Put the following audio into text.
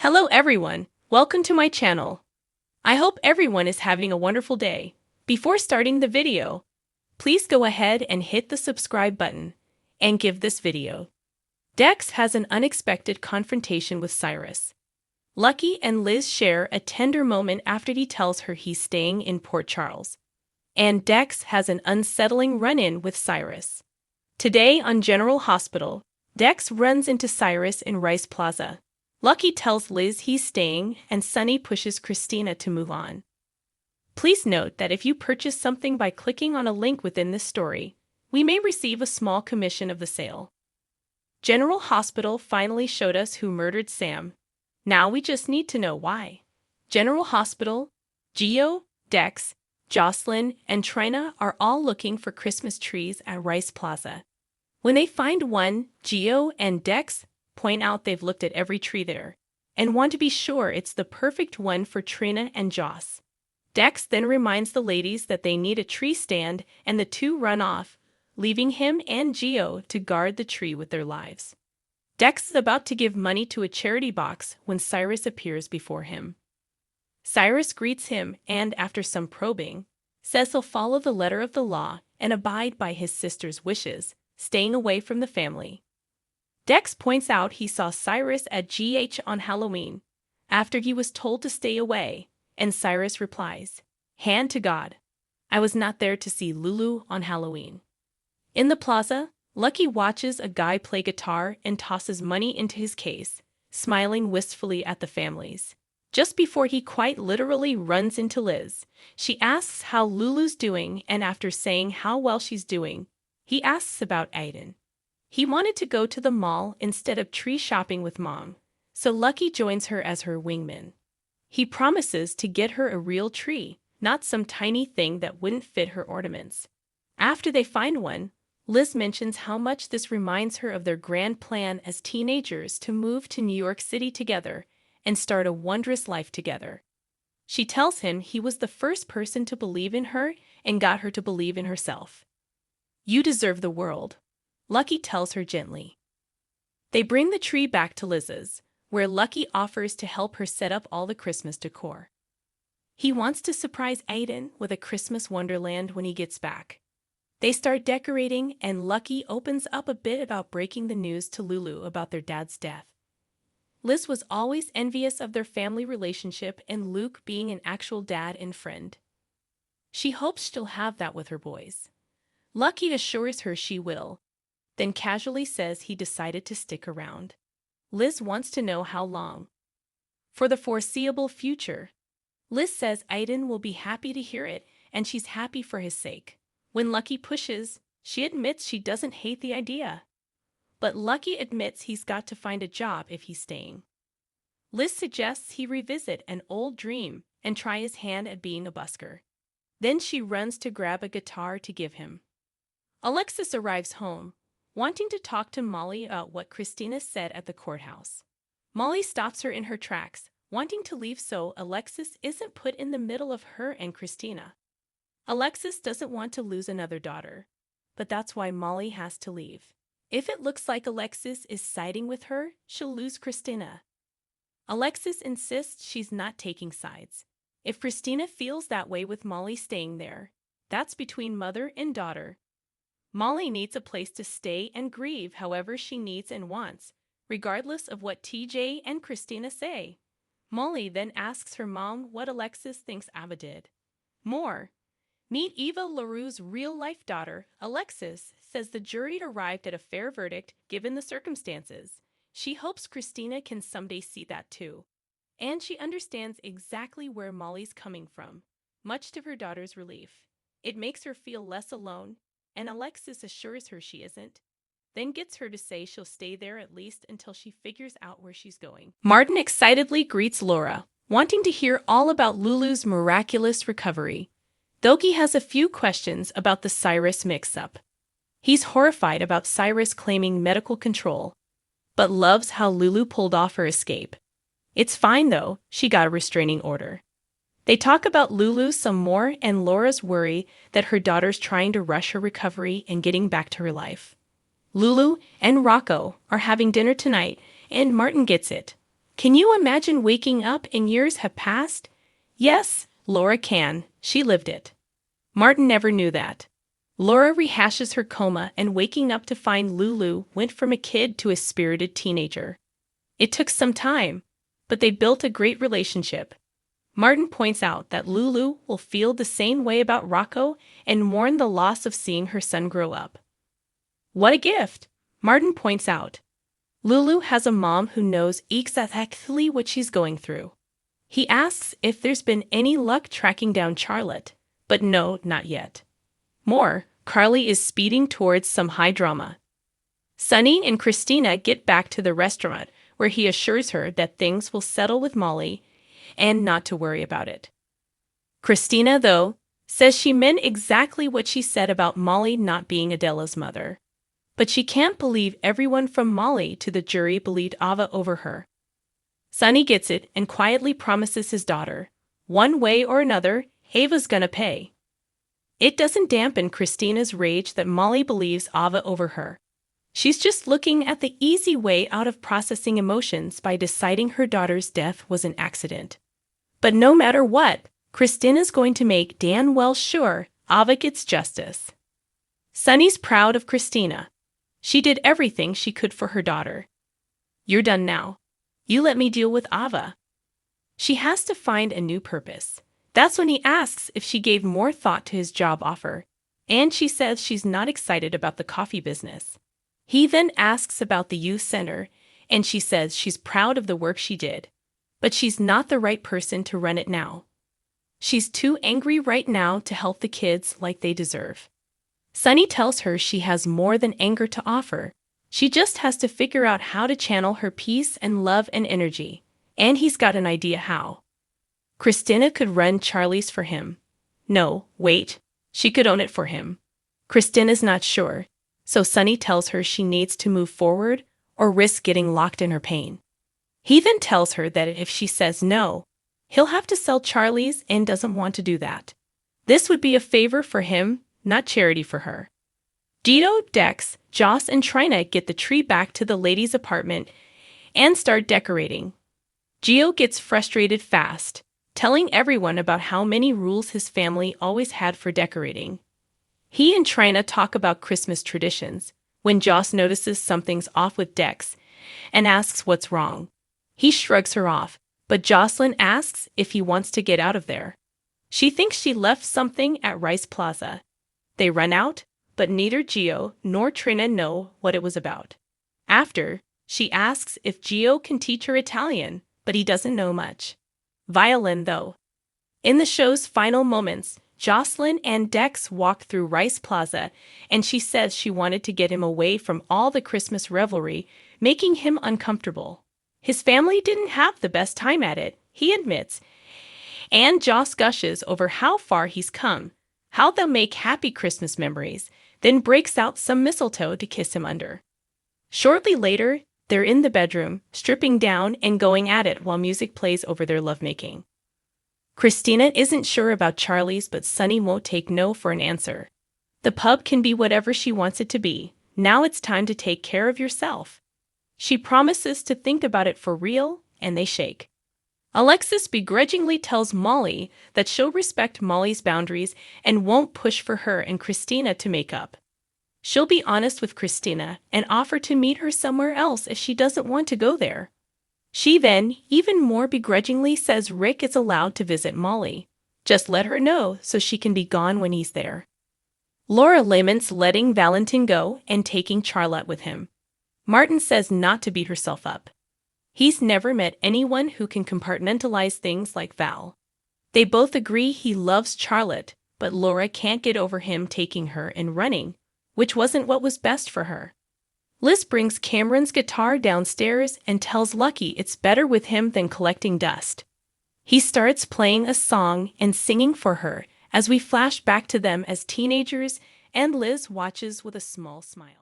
Hello everyone, welcome to my channel. I hope everyone is having a wonderful day. Before starting the video, please go ahead and hit the subscribe button and give this video. Dex has an unexpected confrontation with Cyrus. Lucky and Liz share a tender moment after he tells her he's staying in Port Charles. And Dex has an unsettling run-in with Cyrus. Today on General Hospital, Dex runs into Cyrus in Rice Plaza. Lucky tells Liz he's staying, and Sunny pushes Christina to move on. Please note that if you purchase something by clicking on a link within this story, we may receive a small commission of the sale. General Hospital finally showed us who murdered Sam. Now we just need to know why. General Hospital, Gio, Dex, Jocelyn, and Trina are all looking for Christmas trees at Rice Plaza. When they find one, Gio and Dex point out they've looked at every tree there and want to be sure it's the perfect one for Trina and Joss. Dex then reminds the ladies that they need a tree stand, and the two run off, leaving him and Gio to guard the tree with their lives. Dex is about to give money to a charity box when Cyrus appears before him. Cyrus greets him and, after some probing, says he'll follow the letter of the law and abide by his sister's wishes, staying away from the family. Dex points out he saw Cyrus at GH on Halloween, after he was told to stay away, and Cyrus replies, "Hand to God. I was not there to see Lulu on Halloween." In the plaza, Lucky watches a guy play guitar and tosses money into his case, smiling wistfully at the families. Just before he quite literally runs into Liz, she asks how Lulu's doing, and after saying how well she's doing, he asks about Aiden. He wanted to go to the mall instead of tree shopping with Mom, so Lucky joins her as her wingman. He promises to get her a real tree, not some tiny thing that wouldn't fit her ornaments. After they find one, Liz mentions how much this reminds her of their grand plan as teenagers to move to New York City together and start a wondrous life together. She tells him he was the first person to believe in her and got her to believe in herself. "You deserve the world," Lucky tells her gently. They bring the tree back to Liz's, where Lucky offers to help her set up all the Christmas decor. He wants to surprise Aiden with a Christmas wonderland when he gets back. They start decorating, and Lucky opens up a bit about breaking the news to Lulu about their dad's death. Liz was always envious of their family relationship and Luke being an actual dad and friend. She hopes she'll have that with her boys. Lucky assures her she will, then casually says he decided to stick around. Liz wants to know how long. "For the foreseeable future." Liz says Aiden will be happy to hear it, and she's happy for his sake. When Lucky pushes, she admits she doesn't hate the idea. But Lucky admits he's got to find a job if he's staying. Liz suggests he revisit an old dream and try his hand at being a busker. Then she runs to grab a guitar to give him. Alexis arrives home, wanting to talk to Molly about what Christina said at the courthouse. Molly stops her in her tracks, wanting to leave so Alexis isn't put in the middle of her and Christina. Alexis doesn't want to lose another daughter, but that's why Molly has to leave. If it looks like Alexis is siding with her, she'll lose Christina. Alexis insists she's not taking sides. If Christina feels that way with Molly staying there, that's between mother and daughter. Molly needs a place to stay and grieve however she needs and wants, regardless of what TJ and Christina say. Molly then asks her mom what Alexis thinks Ava did. More. Meet Eva LaRue's real-life daughter. Alexis says the jury arrived at a fair verdict given the circumstances. She hopes Christina can someday see that too. And she understands exactly where Molly's coming from, much to her daughter's relief. It makes her feel less alone, and Alexis assures her she isn't, then gets her to say she'll stay there at least until she figures out where she's going. Martin excitedly greets Laura, wanting to hear all about Lulu's miraculous recovery. Doki has a few questions about the Cyrus mix-up. He's horrified about Cyrus claiming medical control, but loves how Lulu pulled off her escape. It's fine though, she got a restraining order. They talk about Lulu some more and Laura's worry that her daughter's trying to rush her recovery and getting back to her life. Lulu and Rocco are having dinner tonight, and Martin gets it. Can you imagine waking up and years have passed? Yes, Laura can. She lived it. Martin never knew that. Laura rehashes her coma and waking up to find Lulu went from a kid to a spirited teenager. It took some time, but they built a great relationship. Martin points out that Lulu will feel the same way about Rocco and mourn the loss of seeing her son grow up. What a gift, Martin points out. Lulu has a mom who knows exactly what she's going through. He asks if there's been any luck tracking down Charlotte, but no, not yet. More, Carly is speeding towards some high drama. Sunny and Christina get back to the restaurant, where he assures her that things will settle with Molly and not to worry about it. Christina, though, says she meant exactly what she said about Molly not being Adela's mother. But she can't believe everyone from Molly to the jury believed Ava over her. Sunny gets it and quietly promises his daughter, one way or another, Ava's gonna pay. It doesn't dampen Christina's rage that Molly believes Ava over her. She's just looking at the easy way out of processing emotions by deciding her daughter's death was an accident. But no matter what, Christina's going to make damn well sure Ava gets justice. Sunny's proud of Christina. She did everything she could for her daughter. You're done now. You let me deal with Ava. She has to find a new purpose. That's when he asks if she gave more thought to his job offer, and she says she's not excited about the coffee business. He then asks about the youth center, and she says she's proud of the work she did, but she's not the right person to run it now. She's too angry right now to help the kids like they deserve. Sunny tells her she has more than anger to offer. She just has to figure out how to channel her peace and love and energy, and he's got an idea how. Christina could run Charlie's for him. No, wait, she could own it for him. Christina's not sure, so Sunny tells her she needs to move forward or risk getting locked in her pain. He then tells her that if she says no, he'll have to sell Charlie's and doesn't want to do that. This would be a favor for him, not charity for her. Dido, Dex, Joss, and Trina get the tree back to the ladies' apartment and start decorating. Gio gets frustrated fast, telling everyone about how many rules his family always had for decorating. He and Trina talk about Christmas traditions, when Joss notices something's off with Dex and asks what's wrong. He shrugs her off, but Jocelyn asks if he wants to get out of there. She thinks she left something at Rice Plaza. They run out, but neither Gio nor Trina know what it was about. After, she asks if Gio can teach her Italian, but he doesn't know much. Violin, though. In the show's final moments, Jocelyn and Dex walk through Rice Plaza, and she says she wanted to get him away from all the Christmas revelry, making him uncomfortable. His family didn't have the best time at it, he admits, and Joss gushes over how far he's come, how they'll make happy Christmas memories, then breaks out some mistletoe to kiss him under. Shortly later, they're in the bedroom, stripping down and going at it while music plays over their lovemaking. Christina isn't sure about Charlie's, but Sunny won't take no for an answer. The pub can be whatever she wants it to be. Now it's time to take care of yourself. She promises to think about it for real, and they shake. Alexis begrudgingly tells Molly that she'll respect Molly's boundaries and won't push for her and Christina to make up. She'll be honest with Christina and offer to meet her somewhere else if she doesn't want to go there. She then, even more begrudgingly, says Rick is allowed to visit Molly. Just let her know so she can be gone when he's there. Laura laments letting Valentin go and taking Charlotte with him. Martin says not to beat herself up. He's never met anyone who can compartmentalize things like Val. They both agree he loves Charlotte, but Laura can't get over him taking her and running, which wasn't what was best for her. Liz brings Cameron's guitar downstairs and tells Lucky it's better with him than collecting dust. He starts playing a song and singing for her as we flash back to them as teenagers, and Liz watches with a small smile.